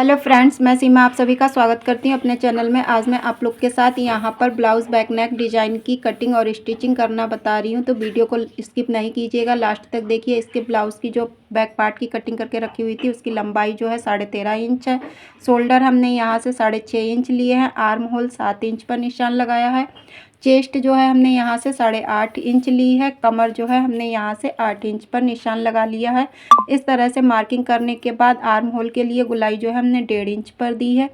Hello friends, मैं सीमा आप सभी का स्वागत करती हूँ अपने चैनल में। आज मैं आप लोग के साथ यहाँ पर ब्लाउज़ बैक नेक डिज़ाइन की कटिंग और स्टिचिंग करना बता रही हूँ, तो वीडियो को स्किप नहीं कीजिएगा, लास्ट तक देखिए। इसके ब्लाउज़ की जो बैक पार्ट की कटिंग करके रखी हुई थी उसकी लंबाई जो है 13.5 इंच है। शोल्डर हमने यहाँ से 6.5 इंच लिए हैं। आर्म होल 7 इंच पर निशान लगाया है। चेस्ट जो है हमने यहाँ से 8.5 इंच ली है। कमर जो है हमने यहाँ से 8 इंच पर निशान लगा लिया है। इस तरह से मार्किंग करने के बाद आर्म होल के लिए गुलाई जो है हमने 1.5 इंच पर दी है।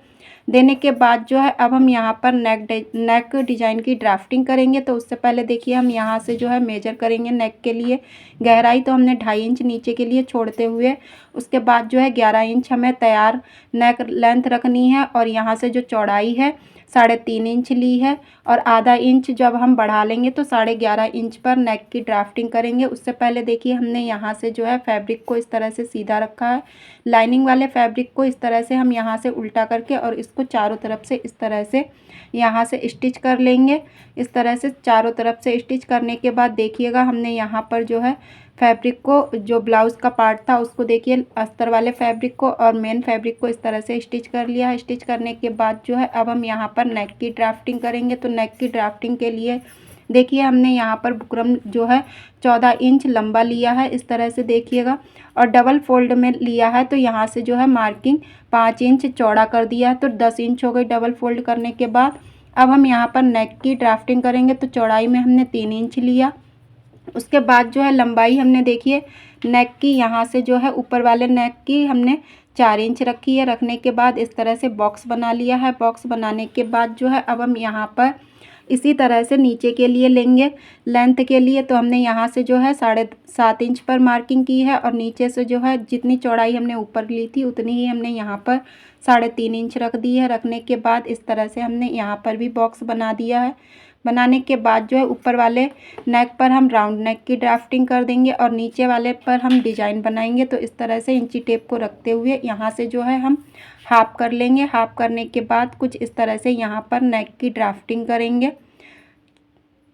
देने के बाद जो है अब हम यहाँ पर नेक डिज़ाइन की ड्राफ्टिंग करेंगे। तो उससे पहले देखिए हम यहाँ से जो है मेजर करेंगे नेक के लिए। गहराई तो हमने 2.5 इंच नीचे के लिए छोड़ते हुए उसके बाद जो है 11 इंच हमें तैयार नेक लेंथ रखनी है। और यहाँ से जो चौड़ाई है 3.5 इंच ली है और आधा इंच जब हम बढ़ा लेंगे तो 11.5 इंच पर नेक की ड्राफ्टिंग करेंगे। उससे पहले देखिए हमने यहाँ से जो है फैब्रिक को इस तरह से सीधा रखा है। लाइनिंग वाले फैब्रिक को इस तरह से हम यहाँ से उल्टा करके और इसको चारों तरफ से इस तरह से यहाँ से स्टिच कर लेंगे। इस तरह से चारों तरफ से स्टिच करने के बाद देखिएगा हमने यहाँ पर जो है फैब्रिक को, जो ब्लाउज़ का पार्ट था उसको देखिए अस्तर वाले फैब्रिक को और मेन फैब्रिक को इस तरह से स्टिच कर लिया है। स्टिच करने के बाद जो है अब हम यहाँ पर नेक की ड्राफ्टिंग करेंगे। तो नेक की ड्राफ्टिंग के लिए देखिए हमने यहाँ पर बुकरम जो है 14 इंच लंबा लिया है, इस तरह से देखिएगा, और डबल फोल्ड में लिया है। तो यहाँ से जो है मार्किंग 5 इंच चौड़ा कर दिया है, तो 10 इंच हो गई डबल फोल्ड करने के बाद। अब हम यहाँ पर नेक की ड्राफ्टिंग करेंगे। तो चौड़ाई में हमने 3 इंच लिया। उसके बाद जो है लंबाई हमने देखिए नेक की यहाँ से जो है ऊपर वाले नेक की हमने 4 इंच रखी है। रखने के बाद इस तरह से बॉक्स बना लिया है। बॉक्स बनाने के बाद जो है अब हम यहाँ पर इसी तरह से नीचे के लिए लेंगे लेंथ के लिए। तो हमने यहाँ से जो है 7.5 इंच पर मार्किंग की है और नीचे से जो है जितनी चौड़ाई हमने ऊपर ली थी उतनी ही हमने यहाँ पर 3.5 इंच रख दी है। रखने के बाद इस तरह से हमने यहाँ पर भी बॉक्स बना दिया है। बनाने के बाद जो है ऊपर वाले नेक पर हम राउंड नेक की ड्राफ्टिंग कर देंगे और नीचे वाले पर हम डिजाइन बनाएंगे। तो इस तरह से इंची टेप को रखते हुए यहाँ से जो है हम हाफ कर लेंगे। हाफ करने के बाद कुछ इस तरह से यहाँ पर नेक की ड्राफ्टिंग करेंगे।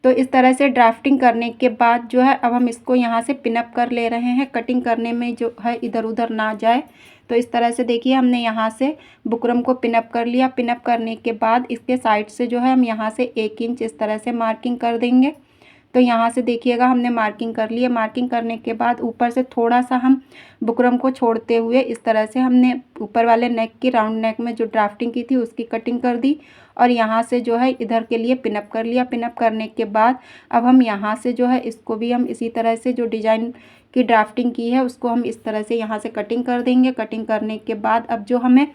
तो इस तरह से ड्राफ्टिंग करने के बाद जो है अब हम इसको यहाँ से पिनअप कर ले रहे हैं। कटिंग करने में जो है इधर उधर ना जाए। तो इस तरह से देखिए हमने यहाँ से बुकरम को पिनअप कर लिया। पिनअप करने के बाद इसके साइड से जो है हम यहाँ से 1 इंच इस तरह से मार्किंग कर देंगे। तो यहाँ से देखिएगा हमने मार्किंग कर ली है। मार्किंग करने के बाद ऊपर से थोड़ा सा हम बुकरम को छोड़ते हुए इस तरह से हमने ऊपर वाले नेक की राउंड नेक में जो ड्राफ्टिंग की थी उसकी कटिंग कर दी और यहाँ से जो है इधर के लिए पिनअप कर लिया। पिनअप करने के बाद अब हम यहाँ से जो है इसको भी हम इसी तरह से जो डिज़ाइन की ड्राफ्टिंग की है उसको हम इस तरह से यहाँ से कटिंग कर देंगे। कटिंग करने के बाद अब जो हमें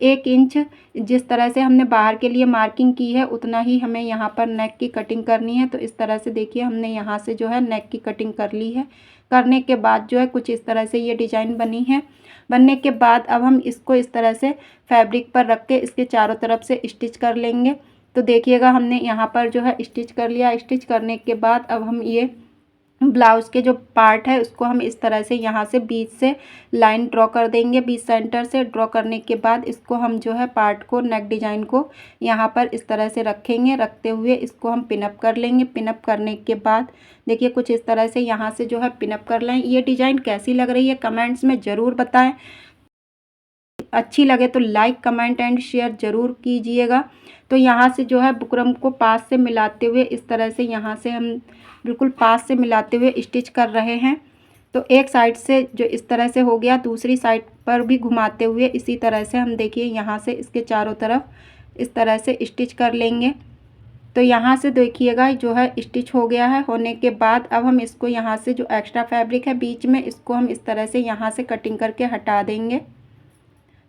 1 इंच जिस तरह से हमने बाहर के लिए मार्किंग की है उतना ही हमें यहाँ पर नेक की कटिंग करनी है। तो इस तरह से देखिए हमने यहाँ से जो है नेक की कटिंग कर ली है। करने के बाद जो है कुछ इस तरह से ये डिज़ाइन बनी है। बनने के बाद अब हम इसको इस तरह से फैब्रिक पर रख के इसके चारों तरफ से स्टिच कर लेंगे। तो देखिएगा हमने यहाँ पर जो है स्टिच कर लिया। स्टिच करने के बाद अब हम ये ब्लाउज़ के जो पार्ट है उसको हम इस तरह से यहाँ से बीच से लाइन ड्रॉ कर देंगे। बीच सेंटर से ड्रॉ करने के बाद इसको हम जो है पार्ट को, नेक डिज़ाइन को यहाँ पर इस तरह से रखेंगे। रखते हुए इसको हम पिनअप कर लेंगे। पिनअप करने के बाद देखिए कुछ इस तरह से यहाँ से जो है पिनअप कर लें। ये डिज़ाइन कैसी लग रही है कमेंट्स में ज़रूर बताएं। अच्छी लगे तो लाइक कमेंट एंड शेयर ज़रूर कीजिएगा। तो यहाँ से जो है बुकरम को पास से मिलाते हुए इस तरह से यहाँ से हम बिल्कुल पास से मिलाते हुए स्टिच कर रहे हैं। तो एक साइड से जो इस तरह से हो गया, दूसरी साइड पर भी घुमाते हुए इसी तरह से हम देखिए यहाँ से इसके चारों तरफ इस तरह से स्टिच कर लेंगे। तो यहाँ से देखिएगा जो है स्टिच हो गया है। होने के बाद अब हम इसको यहाँ से जो एक्स्ट्रा फैब्रिक है बीच में इसको हम इस तरह से यहाँ से कटिंग करके हटा देंगे।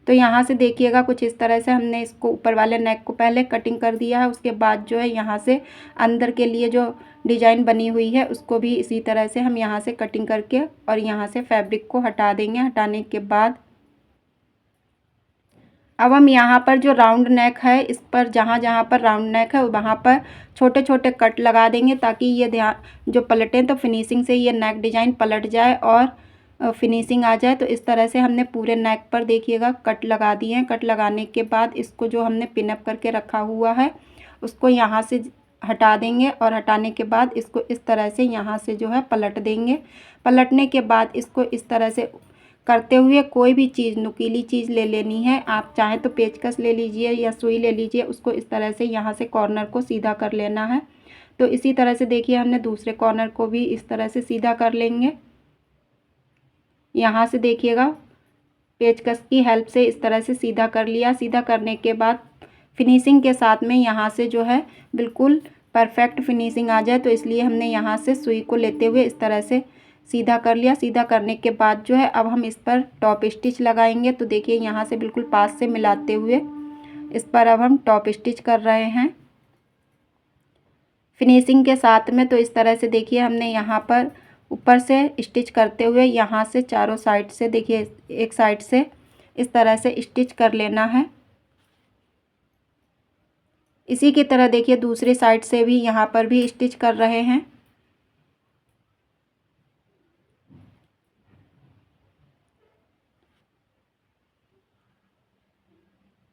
तो यहाँ से देखिएगा कुछ इस तरह से हमने इसको ऊपर वाले नेक को पहले कटिंग कर दिया है। उसके बाद जो है यहाँ से अंदर के लिए जो डिज़ाइन बनी हुई है उसको भी इसी तरह से हम यहाँ से कटिंग करके और यहाँ से फैब्रिक को हटा देंगे। हटाने के बाद अब हम यहाँ पर जो राउंड नेक है इस पर जहाँ जहाँ पर राउंड नेक है वहाँ पर छोटे छोटे कट लगा देंगे ताकि ये ध्यान जो पलटें तो फिनिशिंग से ये नेक डिज़ाइन पलट जाए और फिनिशिंग आ जाए। तो इस तरह से हमने पूरे नेक पर देखिएगा कट लगा दिए हैं। कट लगाने के बाद इसको जो हमने पिनअप करके रखा हुआ है उसको यहाँ से हटा देंगे और हटाने के बाद इसको इस तरह से यहाँ से जो है पलट देंगे। पलटने के बाद इसको इस तरह से करते हुए कोई भी चीज़ नुकीली चीज़ ले लेनी है। आप चाहें तो पेचकस ले लीजिए या सुई ले लीजिए, उसको इस तरह से यहाँ से कॉर्नर को सीधा कर लेना है। तो इसी तरह से देखिए हमने दूसरे कॉर्नर को भी इस तरह से सीधा कर लेंगे। यहाँ से देखिएगा पेचकस की हेल्प से इस तरह से सीधा कर लिया। सीधा करने के बाद फिनिशिंग के साथ में यहाँ से जो है बिल्कुल परफेक्ट फिनिशिंग आ जाए, तो इसलिए हमने यहाँ से सुई को लेते हुए इस तरह से सीधा कर लिया। सीधा करने के बाद जो है अब हम इस पर टॉप स्टिच लगाएंगे। तो देखिए यहाँ से बिल्कुल पास से मिलाते हुए इस पर अब हम टॉप स्टिच कर रहे हैं फिनिशिंग के साथ में। तो इस तरह से देखिए हमने यहाँ पर ऊपर से स्टिच करते हुए यहाँ से चारों साइड से देखिए एक साइड से इस तरह से स्टिच कर लेना है। इसी की तरह देखिए दूसरी साइड से भी यहाँ पर भी स्टिच कर रहे हैं।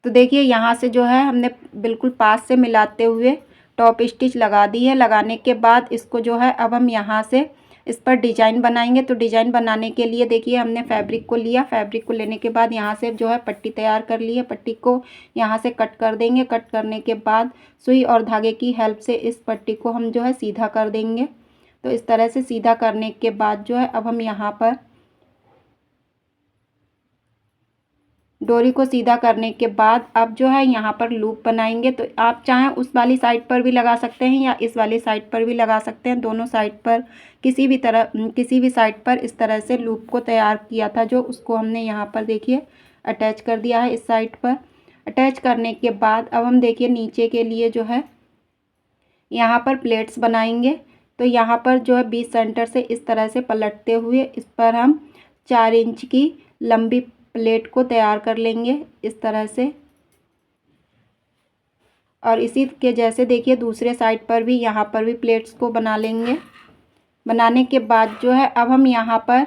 तो देखिए यहाँ से जो है हमने बिल्कुल पास से मिलाते हुए टॉप स्टिच लगा दी है। लगाने के बाद इसको जो है अब हम यहाँ से इस पर डिजाइन बनाएंगे। तो डिजाइन बनाने के लिए देखिए हमने फैब्रिक को लिया। फैब्रिक को लेने के बाद यहाँ से जो है पट्टी तैयार कर ली है। पट्टी को यहाँ से कट कर देंगे। कट करने के बाद सुई और धागे की हेल्प से इस पट्टी को हम जो है सीधा कर देंगे। तो इस तरह से सीधा करने के बाद जो है अब हम यहाँ पर डोरी को सीधा करने के बाद अब जो है यहाँ पर लूप बनाएंगे। तो आप चाहें उस वाली साइड पर भी लगा सकते हैं या इस वाली साइड पर भी लगा सकते हैं। दोनों साइड पर किसी भी साइड पर इस तरह से लूप को तैयार किया था जो उसको हमने यहाँ पर देखिए अटैच कर दिया है। इस साइड पर अटैच करने के बाद अब हम देखिए नीचे के लिए जो है यहाँ पर प्लेट्स बनाएंगे। तो यहाँ पर जो है बीच सेंटर से इस तरह से पलटते हुए इस पर हम 4 इंच की लंबी प्लेट को तैयार कर लेंगे इस तरह से। और इसी के जैसे देखिए दूसरे साइड पर भी यहाँ पर भी प्लेट्स को बना लेंगे। बनाने के बाद जो है अब हम यहाँ पर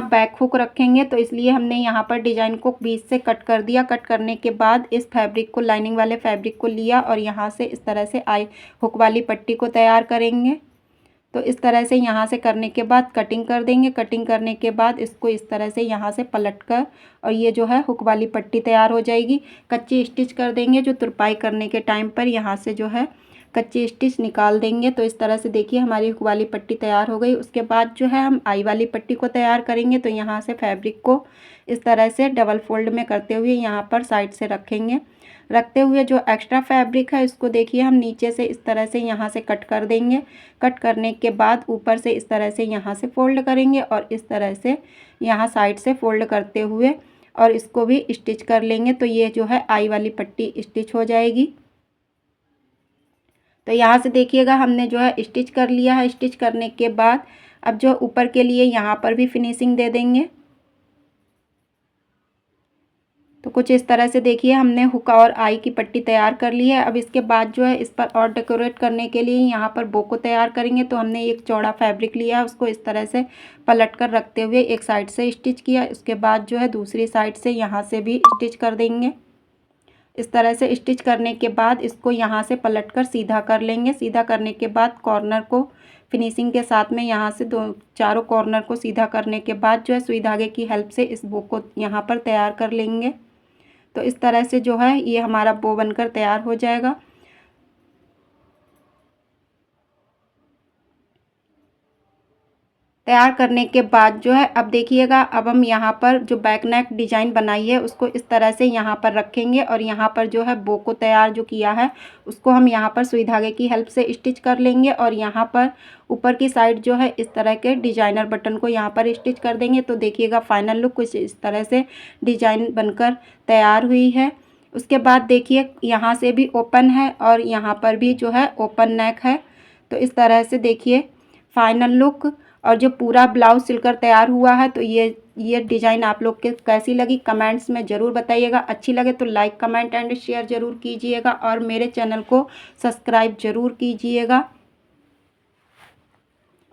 बैक हुक रखेंगे। तो इसलिए हमने यहाँ पर डिजाइन को बीच से कट कर दिया। कट करने के बाद इस फैब्रिक को लाइनिंग वाले फैब्रिक को लिया और यहाँ से इस तरह से हुक वाली पट्टी को तैयार करेंगे। तो इस तरह से यहाँ से करने के बाद कटिंग कर देंगे। कटिंग करने के बाद इसको इस तरह से यहाँ से पलट कर और ये जो है हुक वाली पट्टी तैयार हो जाएगी। कच्ची स्टिच कर देंगे जो तुरपाई करने के टाइम पर यहाँ से जो है कच्ची स्टिच निकाल देंगे। तो इस तरह से देखिए हमारी हुक वाली पट्टी तैयार हो गई। उसके बाद जो है हम आई वाली पट्टी को तैयार करेंगे। तो यहाँ से फैब्रिक को इस तरह से डबल फोल्ड में करते हुए यहाँ पर साइड से रखेंगे। रखते हुए जो एक्स्ट्रा फैब्रिक है इसको देखिए हम नीचे से इस तरह से यहाँ से कट कर देंगे। कट करने के बाद ऊपर से इस तरह से यहाँ से फोल्ड करेंगे और इस तरह से यहाँ साइड से फोल्ड करते हुए और इसको भी स्टिच कर लेंगे। तो ये जो है आई वाली पट्टी स्टिच हो जाएगी। तो यहाँ से देखिएगा हमने जो है स्टिच कर लिया है। स्टिच करने के बाद अब जो ऊपर के लिए यहाँ पर भी फिनिशिंग दे देंगे। तो कुछ इस तरह से देखिए हमने हुक और आई की पट्टी तैयार कर ली है। अब इसके बाद जो है इस पर और डेकोरेट करने के लिए यहाँ पर बो को तैयार करेंगे। तो हमने एक चौड़ा फैब्रिक लिया है, उसको इस तरह से पलट कर रखते हुए एक साइड से स्टिच किया। उसके बाद जो है दूसरी साइड से यहाँ से भी स्टिच कर देंगे। इस तरह से स्टिच करने के बाद इसको यहाँ से पलट कर सीधा कर लेंगे। सीधा करने के बाद कॉर्नर को फिनिशिंग के साथ में यहाँ से चारों कॉर्नर को सीधा करने के बाद जो है सुई धागे की हेल्प से इस बो को यहाँ पर तैयार कर लेंगे। तो इस तरह से जो है ये हमारा बो बनकर तैयार हो जाएगा। तैयार करने के बाद जो है अब देखिएगा अब हम यहाँ पर जो बैक नेक डिजाइन बनाई है उसको इस तरह से यहाँ पर रखेंगे और यहाँ पर जो है बो को तैयार जो किया है उसको हम यहाँ पर सुई धागे की हेल्प से स्टिच कर लेंगे और यहाँ पर ऊपर की साइड जो है इस तरह के डिजाइनर बटन को यहाँ पर स्टिच कर देंगे। तो देखिएगा फाइनल लुक कुछ इस तरह से डिजाइन बनकर तैयार हुई है। उसके बाद देखिए यहाँ से भी ओपन है और यहाँ पर भी जो है ओपन नेक है। तो इस तरह से देखिए फाइनल लुक और जो पूरा ब्लाउज सिलकर तैयार हुआ है। तो ये डिज़ाइन आप लोग के कैसी लगी कमेंट्स में ज़रूर बताइएगा। अच्छी लगे तो लाइक कमेंट एंड शेयर ज़रूर कीजिएगा और मेरे चैनल को सब्सक्राइब ज़रूर कीजिएगा।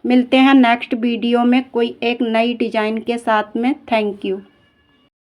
मिलते हैं नेक्स्ट वीडियो में कोई एक नई डिज़ाइन के साथ में। Thank you.